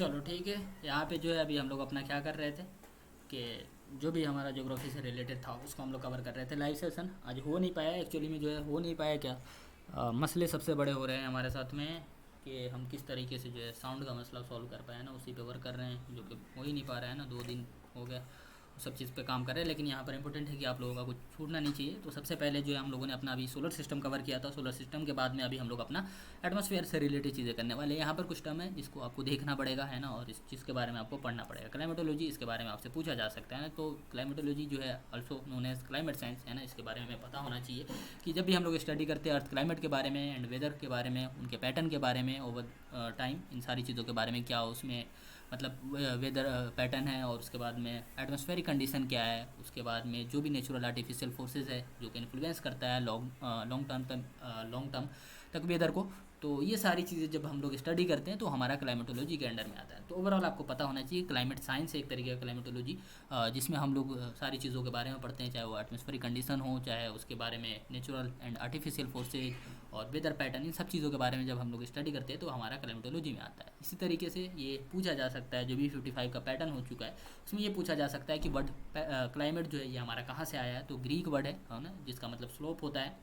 चलो ठीक है। यहाँ पे जो है अभी हम लोग अपना क्या कर रहे थे कि जो भी हमारा ज्योग्राफी से रिलेटेड था उसको हम लोग कवर कर रहे थे। लाइव सेशन आज हो नहीं पाया, एक्चुअली में जो है हो नहीं पाया। क्या मसले सबसे बड़े हो रहे हैं हमारे साथ में कि हम किस तरीके से जो है साउंड का मसला सॉल्व कर पाए ना, उसी पे वर्क कर रहे हैं, जो कि हो ही नहीं पा रहा है ना। 2 दिन हो गया सब चीज़ पे काम कर रहे हैं, लेकिन यहाँ पर इंपॉर्टेंट है कि आप लोगों का कुछ छूटना नहीं चाहिए। तो सबसे पहले जो है हम लोगों ने अपना अभी सोलर सिस्टम कवर किया था। सोलर सिस्टम के बाद में अभी हम लोग अपना एटमॉस्फेयर से रिलेटेड चीज़ें करने वाले हैं। यहाँ पर कुछ टर्म है जिसको आपको देखना पड़ेगा, है ना, और इस चीज़ के बारे में आपको पढ़ना पड़ेगा। क्लाइमेटोलॉजी, इसके बारे में आपसे पूछा जा सकता है ना। तो क्लाइमेटोलॉजी जो है also known as climate science, है ना, इसके बारे में हमें पता होना चाहिए कि जब भी हम लोग स्टडी करते हैं अर्थ क्लाइमेट के बारे में एंड वेदर के बारे में, उनके पैटर्न के बारे में ओवर टाइम, इन सारी चीज़ों के बारे में, क्या उसमें मतलब वेदर पैटर्न है, और उसके बाद में एटमॉस्फेरिक कंडीशन क्या है, उसके बाद में जो भी नेचुरल आर्टिफिशियल फोर्सेस है जो कि इन्फ्लुएंस करता है लॉन्ग टर्म तक वेदर को। तो ये सारी चीज़ें जब हम लोग स्टडी करते हैं तो हमारा क्लाइमेटोलॉजी के अंडर में आता है। तो ओवरऑल आपको पता होना चाहिए क्लाइमेट साइंस है एक तरीके का क्लाइमेटोलॉजी, जिसमें हम लोग सारी चीज़ों के बारे में पढ़ते हैं, चाहे वो एटमॉस्फेरिक कंडीशन हो, चाहे उसके बारे में नेचुरल एंड आर्टिफिशियल फोर्सेज और वेदर पैटर्न, इन सब चीज़ों के बारे में जब हम लोग स्टडी करते हैं तो हमारा क्लाइमेटोलॉजी में आता है। इसी तरीके से ये पूछा जा सकता है, जो भी 55 का पैटर्न हो चुका है उसमें ये पूछा जा सकता है कि वर्ड क्लाइमेट जो है ये हमारा कहाँ से आया है। तो ग्रीक वर्ड है ना, जिसका मतलब स्लोप होता है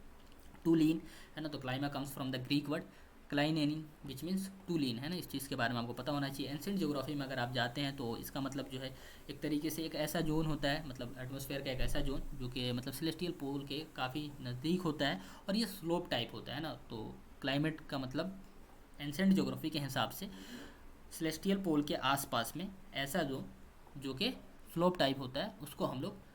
टू लीन, है ना। तो klima comes from the Greek word klinein which means to lean, है ना। इस चीज़ के बारे में आपको पता होना चाहिए। एंशिएंट ज्योग्राफी में अगर आप जाते हैं तो इसका मतलब जो है एक तरीके से एक ऐसा जोन होता है, मतलब एटमॉस्फेयर का एक ऐसा जोन जो कि मतलब सेलेस्टियल पोल के काफ़ी नज़दीक होता है और ये स्लोप टाइप होता है ना। तो क्लाइमेट का मतलब एंशिएंट ज्योग्राफी के हिसाब से सेलेस्टियल पोल के आसपास में ऐसा जोन जो कि स्लोप टाइप होता है उसको हम लोग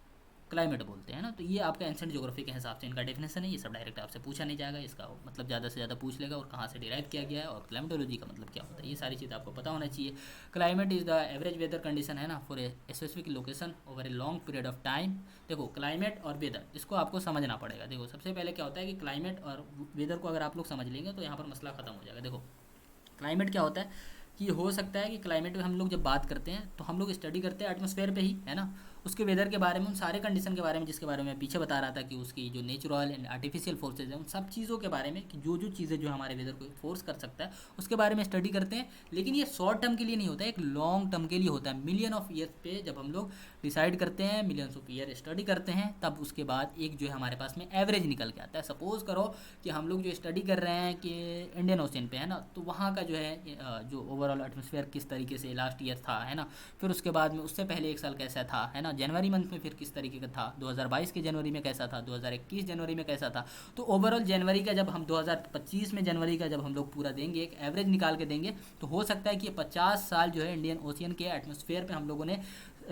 क्लाइमेट बोलते हैं ना। तो ये आपका एंशिएंट ज्योग्राफी के हिसाब से इनका डेफिनेशन है। ये सब डायरेक्ट आपसे पूछा नहीं जाएगा, इसका मतलब ज़्यादा से ज़्यादा पूछ लेगा और कहाँ से डिराइव किया गया है और क्लाइमेटोलॉजी का मतलब क्या होता है, ये सारी चीज़ आपको पता होना चाहिए। Climate is the average weather condition, है ना, for a specific location over a long period of time. देखो क्लाइमेट और वेदर इसको आपको समझना पड़ेगा। देखो सबसे पहले क्या होता है कि क्लाइमेट और वेदर को अगर आप लोग समझ लेंगे तो यहाँ पर मसला ख़त्म हो जाएगा। देखो क्लाइमेट क्या होता है कि हो सकता है कि क्लाइमेट में हम लोग जब बात करते हैं तो हम लोग स्टडी करते हैं एटमॉस्फेयर पे ही, है ना, उसके वेदर के बारे में, उन सारे कंडीशन के बारे में जिसके बारे में मैं पीछे बता रहा था कि उसकी जो नेचुरल एंड आर्टिफिशियल फोर्सेज हैं उन सब चीज़ों के बारे में कि जो जो चीज़ें जो हमारे वेदर को फोर्स कर सकता है उसके बारे में स्टडी करते हैं। लेकिन ये शॉर्ट टर्म के लिए नहीं होता है, एक लॉन्ग टर्म के लिए होता है। मिलियन ऑफ ईयर्स पे जब हम लोग डिसाइड करते हैं, मिलियंस ऑफ ईयर स्टडी करते हैं, तब उसके बाद एक जो है हमारे पास में एवरेज निकल के आता है। सपोज़ करो कि हम लोग जो स्टडी कर रहे हैं कि इंडियन ओशन पे, है ना, तो वहाँ का जो है जो ओवरऑल एटमॉस्फेयर किस तरीके से लास्ट ईयर था, है ना, फिर उसके बाद में उससे पहले एक साल कैसा था, है ना, जनवरी मंथ में फिर किस तरीके का था, 2022 के जनवरी में कैसा था, 2021 जनवरी में कैसा था। तो ओवरऑल जनवरी का जब हम 2025 में जनवरी का जब हम लोग पूरा देंगे, एक एवरेज निकाल के देंगे, तो हो सकता है कि 50 साल जो है इंडियन ओशियन के एटमॉस्फेयर पे हम लोगों ने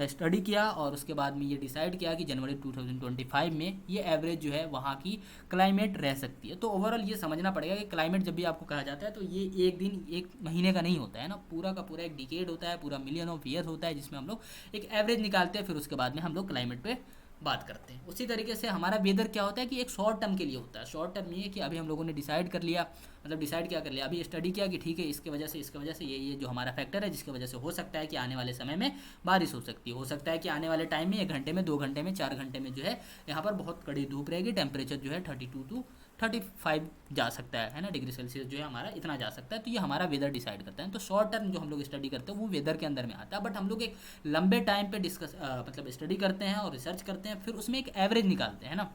स्टडी किया और उसके बाद में ये डिसाइड किया कि जनवरी 2025 में ये एवरेज जो है वहाँ की क्लाइमेट रह सकती है। तो ओवरऑल ये समझना पड़ेगा कि क्लाइमेट जब भी आपको कहा जाता है तो ये एक दिन एक महीने का नहीं होता है ना, पूरा का पूरा एक डिकेड होता है, पूरा मिलियन ऑफ ईयर होता है, जिसमें हम लोग एक एवरेज निकालते हैं, फिर उसके बाद में हम लोग क्लाइमेट पे बात करते हैं। उसी तरीके से हमारा वेदर क्या होता है कि एक शॉर्ट टर्म के लिए होता है। शॉर्ट टर्म ये है कि अभी हम लोगों ने डिसाइड कर लिया, मतलब डिसाइड क्या कर लिया, अभी स्टडी किया कि ठीक है इसके वजह से ये जो हमारा फैक्टर है जिसकी वजह से हो सकता है कि आने वाले समय में बारिश हो सकती है, हो सकता है कि आने वाले टाइम में 1 घंटे में 2 घंटे में 4 घंटे में जो है यहाँ पर बहुत कड़ी धूप रहेगी, टेम्परेचर जो है 32 to 35 जा सकता है ना, डिग्री सेल्सियस जो है हमारा इतना जा सकता है। तो ये हमारा वेदर डिसाइड करता है। तो शॉर्ट टर्म जो हम लोग स्टडी करते हैं वो वेदर के अंदर में आता है, बट हम लोग एक लंबे टाइम पे मतलब स्टडी करते हैं और रिसर्च करते हैं, फिर उसमें एक एवरेज निकालते हैं ना।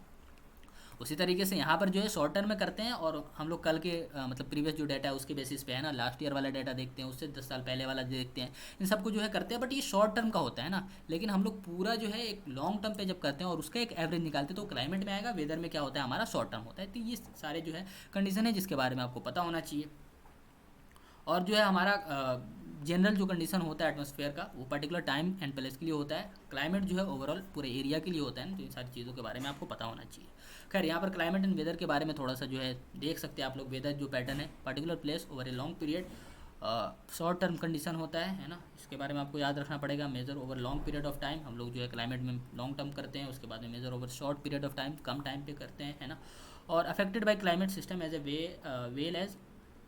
उसी तरीके से यहाँ पर जो है शॉर्ट टर्म में करते हैं और हम लोग कल के मतलब प्रीवियस जो डाटा है उसके बेसिस पे, है ना, लास्ट ईयर वाला डाटा देखते हैं, उससे 10 साल पहले वाला देखते हैं, इन सबको जो है करते हैं। बट ये शॉर्ट टर्म का होता है ना, लेकिन हम लोग पूरा जो है एक लॉन्ग टर्म पे जब करते हैं और उसका एक एवरेज निकालते हैं तो क्लाइमेट में आएगा, वेदर में क्या होता है हमारा शॉर्ट टर्म होता है। तो ये सारे जो है कंडीशन है जिसके बारे में आपको पता होना चाहिए। और जो है हमारा जनरल जो कंडीशन होता है एटमॉस्फेयर का वो पर्टिकुलर टाइम एंड प्लेस के लिए होता है। क्लाइमेट जो है ओवरऑल पूरे एरिया के लिए होता है ना। तो इन सारी चीज़ों के बारे में आपको पता होना चाहिए। खैर यहाँ पर क्लाइमेट एंड वेदर के बारे में थोड़ा सा जो है देख सकते हैं आप लोग। वेदर जो पैटर्न है particular place over a long period, short term condition होता है ना। इसके बारे में आपको याद रखना पड़ेगा। Measure over long period of time, हम लोग जो है क्लाइमेट में लॉन्ग टर्म करते हैं, उसके बाद में measure over short period of time, कम टाइम पे करते हैं, है ना। और affected by climate system as a well as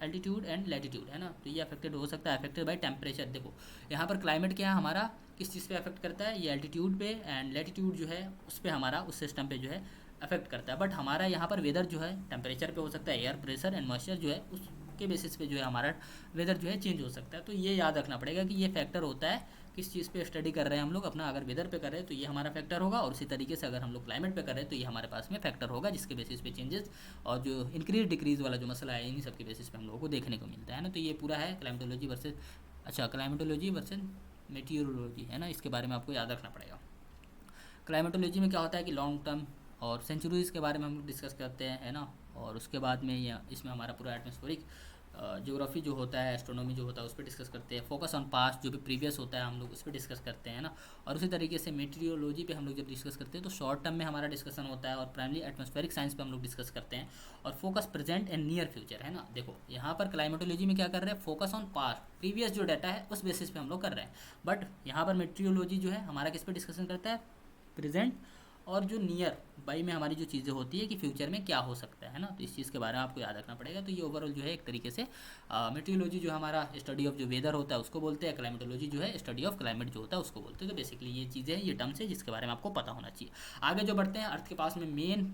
altitude and latitude, है ना। तो ये अफेक्टेड हो सकता है, अफेक्टेड बाय टेम्परेचर। देखो यहाँ पर क्लाइमेट क्या है हमारा, किस चीज़ पे अफेक्ट करता है, ये एल्टीट्यूड पे, एंड लैटिट्यूड जो है उस पर हमारा उस सिस्टम पे जो है अफेक्ट करता है। बट हमारा यहाँ पर वेदर जो है टेम्परेचर पे हो सकता है, एयर प्रेशर एंड मॉइस्चर जो है उस के बेसिस पे जो है हमारा वेदर जो है चेंज हो सकता है। तो ये याद रखना पड़ेगा कि ये फैक्टर होता है किस चीज़ पे स्टडी कर रहे हैं हम लोग अपना। अगर वेदर पे कर रहे हैं तो ये हमारा फैक्टर होगा, और उसी तरीके से अगर हम लोग क्लाइमेट पे कर रहे हैं तो ये हमारे पास में फैक्टर होगा, जिसके बेसिस पे चेंजेस और जो इंक्रीज डिक्रीज वाला जो मसला है इन्हीं सब के बेसिस पे हम लोगों को देखने को मिलता है ना। तो ये पूरा है क्लाइमेटोलॉजी वर्सेज, अच्छा क्लाइमेटोलॉजी वर्सेज मेटीरियोलॉजी है ना, इसके बारे में आपको याद रखना पड़ेगा। क्लाइमेटोलॉजी में क्या होता है कि लॉन्ग टर्म और सेंचुरीज़ के बारे में हम लोग डिस्कस करते हैं है ना, और उसके बाद में ये इसमें हमारा पूरा एटमॉस्फेरिक ज्योग्राफी जो होता है, एस्ट्रोनॉमी जो होता है उस पर डिस्कस करते हैं। फोकस ऑन पास्ट जो भी प्रीवियस होता है हम लोग उस पर डिस्कस करते हैं ना। और उसी तरीके से मेटीरियोलॉजी पे हम लोग जब डिस्कस करते हैं तो शॉर्ट टर्म में हमारा डिस्कशन होता है, और प्राइमरी एटमॉस्फेरिक साइंस पे हम लोग डिस्कस करते हैं, और focus present and near future है ना। देखो यहाँ पर क्लाइमेटोलॉजी में क्या कर रहे हैं, फोकस ऑन पास्ट प्रीवियस जो डाटा है उस बेसिस पे हम लोग कर रहे हैं। बट यहाँ पर मेटीरियोलॉजी जो है हमारा किस पे डिस्कशन करता है, प्रेजेंट और जो नियर बाई में हमारी जो चीज़ें होती है कि फ्यूचर में क्या हो सकता है ना। तो इस चीज़ के बारे में आपको याद रखना पड़ेगा। तो ये ओवरऑल जो है एक तरीके से मेटीरियोलॉजी जो हमारा स्टडी ऑफ जो वेदर होता है उसको बोलते हैं, क्लाइमेटोलॉजी जो है स्टडी ऑफ क्लाइमेट जो होता है उसको बोलते हैं। तो बेसिकली ये चीज़ें हैं, ये टर्म्स है जिसके बारे में आपको पता होना चाहिए। आगे जो बढ़ते हैं अर्थ के पास में मेन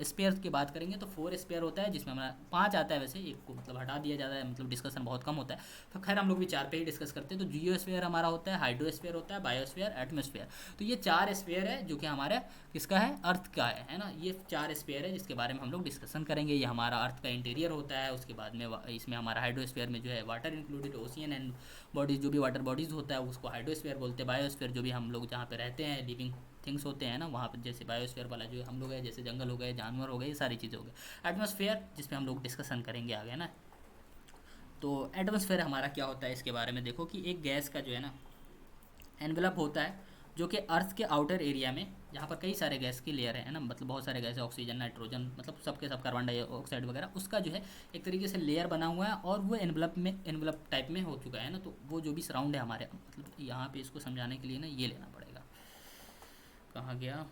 स्पेयर की बात करेंगे तो 4 स्पेयर होता है, जिसमें हमारा 5 आता है, वैसे एक को मतलब हटा दिया जाता है, मतलब डिस्कशन बहुत कम होता है। तो खैर हम लोग भी 4 पे ही डिस्कस करते हैं। तो जियोस्फीयर हमारा होता है, हाइड्रोस्फीयर होता है, बायोस्फीयर, एटमॉस्फेयर। तो ये 4 स्पेयर है जो कि हमारे किसका है, अर्थ का है ना। ये 4 स्पेयर है जिसके बारे में हम लोग डिस्कशन करेंगे। ये हमारा अर्थ का इंटीरियर होता है, उसके बाद में इसमें हमारा हाइड्रोस्फीयर में जो है water included, ocean and bodies जो भी वाटर बॉडीज़ होता है उसको हाइड्रोस्फीयर बोलते हैं। बायोस्फीयर जो भी हम लोग जहाँ पे रहते हैं लिविंग थिंग्स होते हैं ना वहाँ पर, जैसे बायोस्फीयर वाला जो हम लोग है, जैसे जंगल हो गए, जानवर हो गए, ये सारी चीज़ें हो गई। एटमॉस्फेयर जिसमें हम लोग डिस्कशन करेंगे आगे ना। तो एटमॉस्फेयर हमारा क्या होता है इसके बारे में देखो कि एक गैस का जो है ना एनवेलप होता है जो कि अर्थ के आउटर एरिया में, जहाँ पर कई सारे गैस की लेयर है ना, मतलब बहुत सारे गैस है, ऑक्सीजन, नाइट्रोजन, मतलब सबके सब कार्बन डाइऑक्साइड वगैरह, उसका जो है एक तरीके से लेयर बना हुआ है और वो एनवलप टाइप में हो चुका है ना। तो वो जो भी सराउंड है हमारे, मतलब यहाँ पे इसको समझाने के लिए ना ये लेना पड़ेगा, कहाँ गया,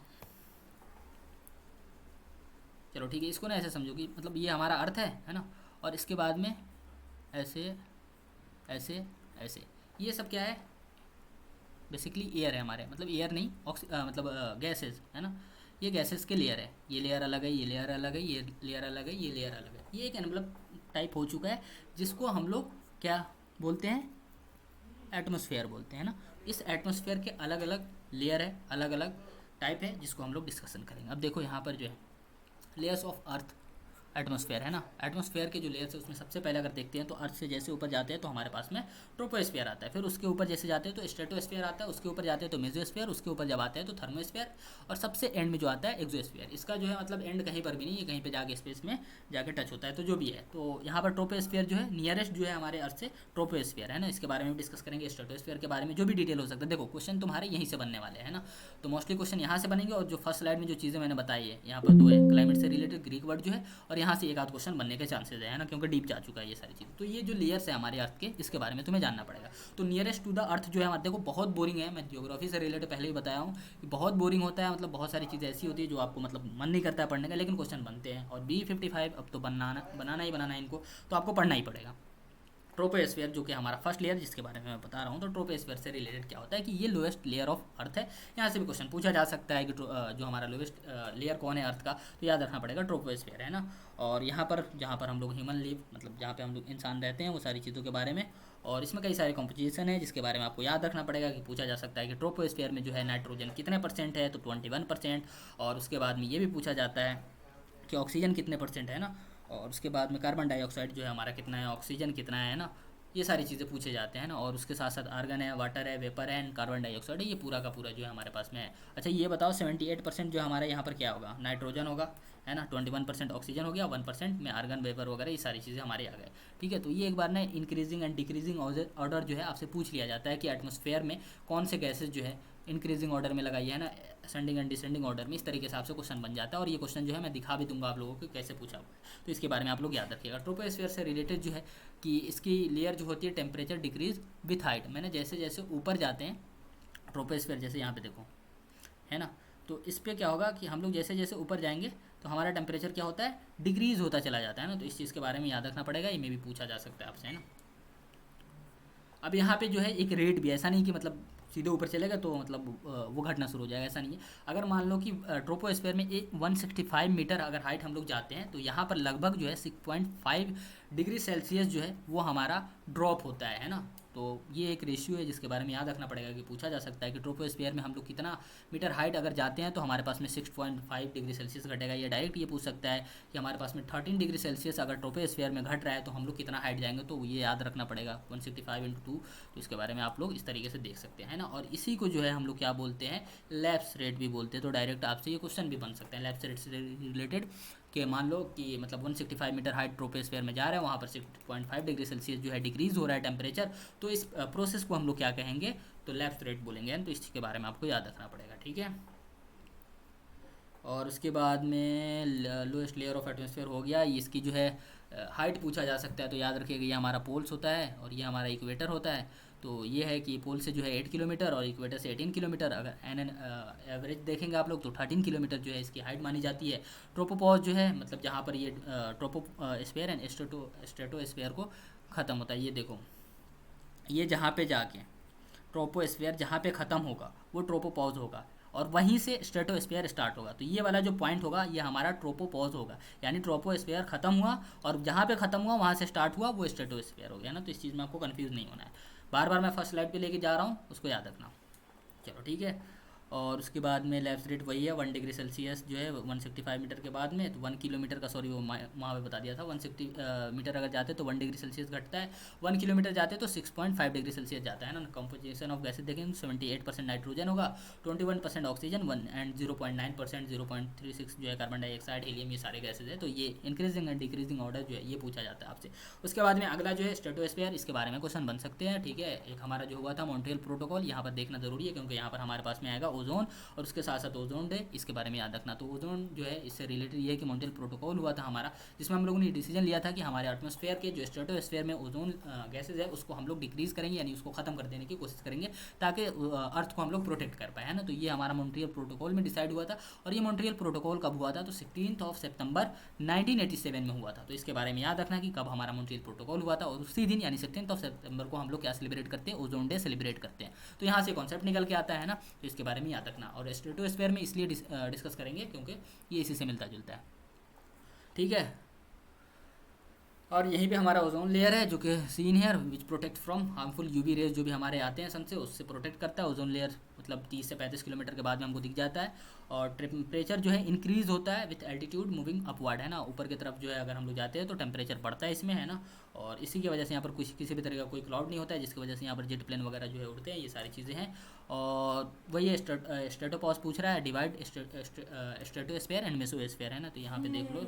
चलो ठीक है, इसको ना ऐसे समझो कि मतलब ये हमारा अर्थ है ना, और इसके बाद में ऐसे ऐसे ऐसे ये सब क्या है, बेसिकली एयर है हमारे, मतलब एयर नहीं मतलब गैसेस है ना। ये गैसेस के लेयर है, ये लेयर अलग है, ये लेयर अलग है, ये लेयर अलग है, ये लेयर अलग है। ये एक एनवलप टाइप हो चुका है जिसको हम लोग क्या बोलते हैं, एटमॉस्फेयर बोलते हैं ना। इस एटमॉस्फेयर के अलग अलग लेयर है, अलग अलग टाइप है जिसको हम लोग डिस्कशन करेंगे। अब देखो यहाँ पर जो है लेयर्स ऑफ अर्थ एटमॉस्फेयर है ना। एटमॉस्फेयर के जो लेयर्स है उसमें सबसे पहले अगर देखते हैं तो अर्थ से जैसे ऊपर जाते हैं तो हमारे पास में ट्रोपोस्फेयर आता है, फिर उसके ऊपर जैसे जाते हैं तो स्ट्रेटोस्फेयर आता है, उसके ऊपर जाते हैं तो मेसोस्फेयर, उसके ऊपर जब आते हैं तो थर्मोस्फेयर, और सबसे एंड में जो आता है एक्सोस्फेयर। इसका जो है मतलब एंड कहीं पर भी नहीं है, कहीं पर जाके स्पेस में जाके टच होता है, तो जो भी है। तो यहाँ पर ट्रोपोस्फेयर जो है नियरेस्ट जो है हमारे अर्थ से ट्रोपोस्फेयर है ना, इसके बारे में डिस्कस करेंगे। स्ट्रेटोस्फेयर के बारे में जो भी डिटेल हो सकता है, देखो क्वेश्चन तुम्हारे यहीं से बनने वाले हैं ना, तो मोस्टली क्वेश्चन यहाँ से बनेंगे। और जो फर्स्ट स्लाइड में जो चीज़ें मैंने बताई है यहाँ पर 2 है, क्लाइमेट से रिलेटेड ग्रीक वर्ड जो है, और यहाँ से एक आध क्वेश्चन बनने के चांसेस है ना, क्योंकि डीप जा चुका है ये सारी चीज़। तो ये जो लेयर्स है हमारे अर्थ के, इसके बारे में तुम्हें जानना पड़ेगा। तो नियरेस्ट टू द अर्थ जो है हमारे, देखो बहुत बोरिंग है, मैं ज्योग्राफी से रिलेटेड पहले ही बताया हूँ कि बहुत बोरिंग होता है, मतलब बहुत सारी चीज़ें ऐसी होती है जो आपको मतलब मन नहीं करता है पढ़ने का, लेकिन क्वेश्चन बनते हैं। और B55 अब तो बनाना ही बनाना है इनको, तो आपको पढ़ना ही पड़ेगा। ट्रोपोस्फेयर जो कि हमारा फर्स्ट लेयर जिसके बारे में मैं बता रहा हूँ, तो ट्रोपोस्फेयर से रिलेटेड क्या होता है कि ये लोएस्ट लेयर ऑफ अर्थ है। यहाँ से भी क्वेश्चन पूछा जा सकता है कि जो हमारा लोएस्ट लेयर कौन है अर्थ का, तो याद रखना पड़ेगा ट्रोपोस्फेयर है ना। और यहाँ पर जहाँ पर हम लोग ह्यूमन लिव, मतलब जहाँ पे हम लोग इंसान रहते हैं, वो सारी चीज़ों के बारे में, और इसमें कई सारे कॉम्पोजिशन है जिसके बारे में आपको याद रखना पड़ेगा कि पूछा जा सकता है कि ट्रोपोस्फेयर में जो है नाइट्रोजन कितने % है, तो 21%। और उसके बाद में ये भी पूछा जाता है कि ऑक्सीजन कितने % है ना, और उसके बाद में कार्बन डाइऑक्साइड जो है हमारा कितना है, ऑक्सीजन कितना है ना, ये सारी चीज़ें पूछे जाते हैं ना। और उसके साथ साथ आर्गन है, वाटर है, वेपर है एंड कार्बन डाइऑक्साइड है, ये पूरा का पूरा जो है हमारे पास में है। अच्छा ये बताओ 78% जो हमारे यहाँ पर क्या होगा, नाइट्रोजन होगा है ना, 21% ऑक्सीजन हो गया, 1% में आर्गन, वेपर वगैरह ये सारी चीज़ें हमारे आ गए। ठीक है, तो ये एक बार ना इंक्रीजिंग एंड डिक्रीजिंग ऑर्डर जो है आपसे पूछ लिया जाता है कि एटमॉस्फेयर में कौन से गैसेज जो है इंक्रीजिंग ऑर्डर में लगाई है ना, असेंडिंग एंड डिसेंडिंग ऑर्डर में, इस तरीके से आपसे क्वेश्चन बन जाता है। और ये क्वेश्चन जो है मैं दिखा भी दूंगा आप लोगों को कैसे पूछा हुआ है, तो इसके बारे में आप लोग याद रखिएगा। ट्रोपोस्फेयर से रिलेटेड जो है कि इसकी लेयर जो होती है टेम्परेचर डिक्रीज विथ हाइट, मैंने जैसे जैसे ऊपर जाते हैं ट्रोपोस्फेयर, जैसे यहाँ पे देखो है ना, तो इस पर क्या होगा कि हम लोग जैसे जैसे ऊपर जाएंगे तो हमारा टेम्परेचर क्या होता है, डिक्रीज होता चला जाता है ना। तो इस चीज़ के बारे में याद रखना पड़ेगा, ये में भी पूछा जा सकता है आपसे है ना। अब यहाँ पे जो है एक रेट भी, ऐसा नहीं कि मतलब सीधे ऊपर चलेगा तो मतलब वो घटना शुरू हो जाएगा, ऐसा नहीं है। अगर मान लो कि ट्रोपोस्फेयर में 165 मीटर अगर हाइट हम लोग जाते हैं तो यहाँ पर लगभग जो है 6.5 डिग्री सेल्सियस जो है वो हमारा ड्रॉप होता है ना। तो ये एक रेशियो है जिसके बारे में याद रखना पड़ेगा कि पूछा जा सकता है कि ट्रोपोस्फेयर में हम लोग कितना मीटर हाइट अगर जाते हैं तो हमारे पास में 6.5 डिग्री सेल्सियस घटेगा। ये डायरेक्ट ये पूछ सकता है कि हमारे पास में 13 डिग्री सेल्सियस अगर ट्रोपोस्फेयर में घट रहा है तो हम लोग कितना हाइट जाएंगे, तो ये याद रखना पड़ेगा 165 × 2। तो इसके बारे में आप लोग इस तरीके से देख सकते हैं ना। और इसी को जो है हम लोग क्या बोलते हैं, लैप्स रेट भी बोलते हैं। तो डायरेक्ट आपसे ये क्वेश्चन भी बन सकते हैं लैप्स रेट से रिलेटेड कि मान लो कि मतलब 165 मीटर हाइट ट्रोपोस्फेयर में जा रहा है, वहाँ पर 6.5 डिग्री सेल्सियस जो है डिक्रीज़ हो रहा है टेम्परेचर, तो इस प्रोसेस को हम लोग क्या कहेंगे, तो लैप्स रेट बोलेंगे। तो इसके बारे में आपको याद रखना पड़ेगा, ठीक है। और उसके बाद में लोएस्ट लेयर ऑफ एटमॉस्फेयर हो गया। इसकी जो है हाइट पूछा जा सकता है, तो याद रखिएगा ये हमारा पोल्स होता है और ये हमारा इक्वेटर होता है। तो ये है कि पोल से जो है 8 किलोमीटर और इक्वेटर से 18 किलोमीटर। अगर एन एवरेज देखेंगे आप लोग तो 13 किलोमीटर जो है इसकी हाइट मानी जाती है। ट्रोपोपॉज जो है मतलब जहाँ पर ये ट्रोपोस्फेयर एंड स्ट्रेटोस्फेयर को ख़त्म होता है। ये देखो, ये जहाँ पे जाके ट्रोपोस्फेयर जहाँ पे ख़त्म होगा वो ट्रोपोपॉज होगा और वहीं से स्ट्रेटोस्फेयर स्टार्ट होगा। तो ये वाला जो पॉइंट होगा ये हमारा ट्रोपोपॉज होगा, यानी ट्रोपोस्फेयर खत्म हुआ और जहाँ पे खत्म हुआ वहाँ से स्टार्ट हुआ वो स्ट्रेटोस्फेयर हो गया ना। तो इस चीज़ में आपको कंफ्यूज नहीं होना है। बार बार मैं फर्स्ट स्लाइड पे लेके जा रहा हूँ, उसको याद रखना। चलो ठीक है। और उसके बाद में लैप्स रेट वही है 1 डिग्री सेल्सियस जो है 165 मीटर के बाद में, तो 1 किलोमीटर का, सॉरी वो वहाँ पे बता दिया था, 160 मीटर अगर जाते तो 1 डिग्री सेल्सियस घटता है, 1 किलोमीटर जाते तो 6.5 डिग्री सेल्सियस जाता है ना। कंपोजिशन ऑफ गैसेज देखेंगे 78% नाइट्रोजन होगा, 21% ऑक्सीजन, 1 एंड 0.9% 0.36 जो है कार्बन डाइऑक्साइड, हीलियम, ये सारे गैसेज है। तो ये इंक्रीजिंग एंड डिक्रीजिंग ऑर्डर जो है ये पूछा जाता है आपसे। उसके बाद में अगला जो है स्ट्रेटोस्फेयर, इसके बारे में क्वेश्चन बन सकते हैं, ठीक है। एक हमारा जो हुआ था मॉन्ट्रियल प्रोटोकॉल, यहाँ पर देखना जरूरी है क्योंकि यहाँ पर हमारे पास में आएगा ओजोन और उसके साथ साथ ओजोन डे, इसके बारे में याद रखना। तो ओजोन जो है इससे रिलेटेड ये है कि मॉन्ट्रियल प्रोटोकॉल हुआ था हमारा, जिसमें हम लोगों ने डिसीजन लिया था कि हमारे एटमॉस्फेयर के जो स्ट्रेटोस्फेयर में ओजोन गैसेज है उसको हम लोग डिक्रीज करेंगे, यानी उसको खत्म कर देने की कोशिश करेंगे ताकि अर्थ को हम लोग प्रोटेक्ट कर पाए, है ना। तो ये हमारा मॉन्ट्रियल प्रोटोकॉल में डिसाइड हुआ था। और ये मॉन्ट्रियल प्रोटोकॉल कब हुआ था, तो 16 सितंबर 1987 में हुआ था। तो इसके बारे में याद रखना कि कब हमारा मॉन्ट्रियल प्रोटोकॉल हुआ था। और उसी दिन यानी 16 सितंबर को हम लोग क्या सेलिब्रेट करते हैं, ओजोन डे सेलिब्रेट करते हैं। तो यहाँ से कॉन्सेप्ट निकल के आता है ना, तो इसके बारे में याद रखना। और स्ट्रेटोस्फेयर में इसलिए डिस्कस करेंगे क्योंकि ये इसी से मिलता जुलता है, ठीक है। और यहीं पे हमारा ओजोन लेयर है जो कि सीन है, विच protect from harmful UV rays जो भी हमारे आते हैं सन से, उससे प्रोटेक्ट करता है। ओजोन लेयर मतलब 30 से 35 किलोमीटर के बाद में हमको दिख जाता है। और टेम्परेचर जो है इंक्रीज़ होता है विथ एल्टीट्यूड मूविंग अपवर्ड, है ना। ऊपर की तरफ जो है अगर हम लोग जाते हैं तो टेम्परेचर बढ़ता है इसमें, है ना। और इसी की वजह से यहाँ पर कुछ किसी भी तरह का कोई क्लाउड नहीं होता है, जिसकी वजह से यहाँ पर जेट प्लेन वगैरह जो है उड़ते हैं, ये सारी चीज़ें हैं। और वही स्ट्रेटोपॉज पूछ रहा है, डिवाइड स्ट्रेटोस्फेयर एंड मेसोस्फेयर, है ना। तो यहाँ पे देख लो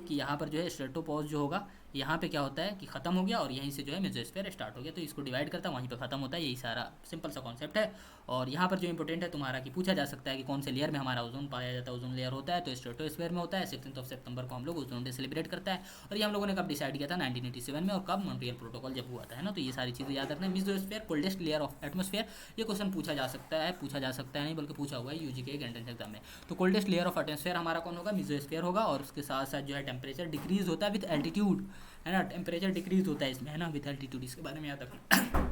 कि यहाँ पर जो है स्ट्रेटोपॉज जो होगा यहाँ पे क्या होता है कि ख़त्म हो गया और यहीं से जो है मेसोस्फेयर स्टार्ट हो गया, तो इसको डिवाइड करता है, वहीं पे ख़त्म होता है। यही सारा सिंपल सा कॉन्सेप्ट है। और यहाँ पर जो इंपॉर्टेंट है तुम्हारा कि पूछा जा सकता है कि कौन से लेयर में हमारा ओजोन पाया जाता है। ओजोन लेयर होता है तो स्ट्रेटोस्फेयर में होता है। 16 सितंबर को हम लोग ओजोन डे सेलिब्रेट करता है। और ये हम लोगों ने कब डिसाइड किया था, 1987 में, और कब मॉन्ट्रियल प्रोटोकॉल जब हुआ था, है ना। तो ये सारी चीज़ें याद रखना। Mesosphere coldest layer of atmosphere, ये क्वेश्चन पूछा जा सकता है नहीं बल्कि पूछा हुआ है यूजी के एक एंट्रेंस एग्जाम में। तो कोल्डेस्ट लेयर ऑफ एटमॉस्फेयर हमारा कौन होगा, मेसोस्फेयर होगा। और उसके साथ साथ जो है टेम्परेचर डिक्रीज होता है विथ एल्टीट्यूड, है ना। टेम्परेचर डिक्रीज होता है इसमें, है ना, विथ एल्टीट्यूड, इसके बारे में याद रखना।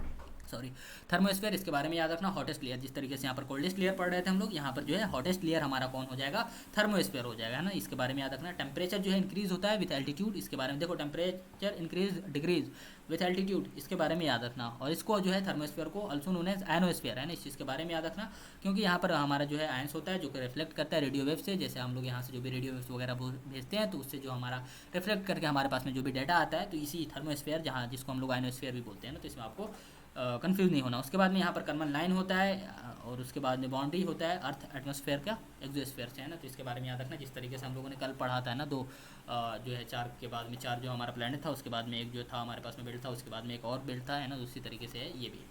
सॉरी, थर्मोस्फेयर, इसके बारे में याद रखना। हॉटेस्ट लेयर, जिस तरीके से यहाँ पर कोल्डेस्ट लेयर पढ़ रहे थे हम लोग, यहाँ पर जो है हॉटेस्ट लेयर हमारा कौन हो जाएगा, थर्मोस्फेयर हो जाएगा, है ना। इसके बारे में याद रखना। टेम्परेचर जो है इंक्रीज होता है विथ एल्टीट्यूड, इसके बारे में देखो, temperature increase decrease with altitude, इसके बारे में याद रखना। और इसको जो है थर्मोस्फेयर को ऑल्सो नोन एज आयनोस्फेयर, है ना। इस चीज़ के बारे में याद रखना क्योंकि यहाँ पर हमारा जो है आयंस होता है जो कि रिफ्लेक्ट करता है रेडियो वेव से। जैसे हम लोग यहाँ से जो भी रेडियो वेव्स वगैरह भेजते हैं तो उससे जो हमारा रिफ्लेक्ट करके हमारे पास में जो भी डाटा आता है, तो इसी थर्मोस्फेयर जहाँ जिसको हम लोग आयनोस्फेयर भी बोलते हैं ना, तो इसमें आपको कंफ्यूज नहीं होना। उसके बाद में यहाँ पर कर्मन लाइन होता है और उसके बाद में बाउंड्री होता है अर्थ एटमॉस्फेयर का एक्सोस्फेयर से, है ना। तो इसके बारे में याद रखना। जिस तरीके से हम लोगों ने कल पढ़ा था ना, दो जो है 4 के बाद में 4 जो हमारा प्लैनेट था, उसके बाद में एक जो था हमारे पास में बेल्ट था, उसके बाद में एक और बेल्ट था, है ना। उसी तरीके से है ये भी।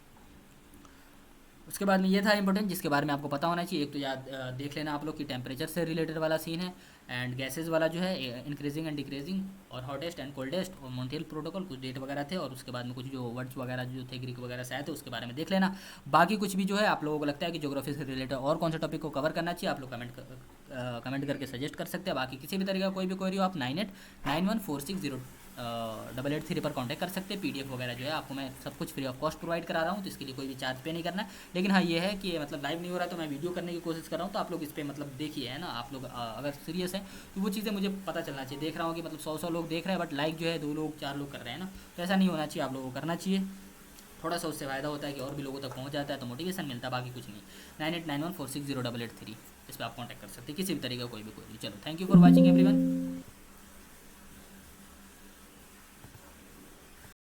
उसके बाद में ये था इंपॉर्टेंट जिसके बारे में आपको पता होना चाहिए। एक तो याद देख लेना आप लोग कि टेम्परेचर से रिलेटेड वाला सीन है, एंड गैसेज वाला जो है इंक्रीजिंग एंड डिक्रीजिंग, और हॉटेस्ट एंड कोल्डेस्ट, और मॉन्ट्रियल प्रोटोकॉल कुछ डेट वगैरह थे। और उसके बाद में कुछ जो वर्ड्स वगैरह जो थे ग्रीक वगैरह से आए थे, उसके बारे में देख लेना। बाकी कुछ भी जो है आप लोगों को लगता है कि ज्योग्राफी से रिलेटेड और कौन सा टॉपिक को कवर करना चाहिए, आप लोग कमेंट करके सजेस्ट कर सकते हैं। बाकी किसी भी तरीके का कोई भी क्वेरी हो आप 989146 8883 पर कांटेक्ट कर सकते हैं। PDF वगैरह जो है आपको मैं सब कुछ फ्री ऑफ कॉस्ट प्रोवाइड करा रहा हूँ, तो इसके लिए कोई भी चार्ज पे नहीं करना है। लेकिन हाँ ये है कि मतलब लाइव नहीं हो रहा तो मैं वीडियो करने की कोशिश कर रहा हूँ, तो आप लोग इस पर मतलब देखिए, है ना। आप लोग अगर सीरियस हैं तो वो चीज़ें मुझे पता चलना चाहिए। देख रहा हूँ कि मतलब 100 लोग देख रहे हैं बट लाइक जो है 2 लोग 4 लोग कर रहे हैं ना, तो ऐसा नहीं होना चाहिए। आप लोगों को करना चाहिए, थोड़ा सा उससे फ़ायदा होता है कि और भी लोगों तक पहुंच जाता है, तो मोटिवेशन मिलता है, बाकी कुछ नहीं। 9891460883 इस पर आप कांटेक्ट कर सकते हैं किसी भी तरीके का, कोई भी। चलो, thank you for watching everyone.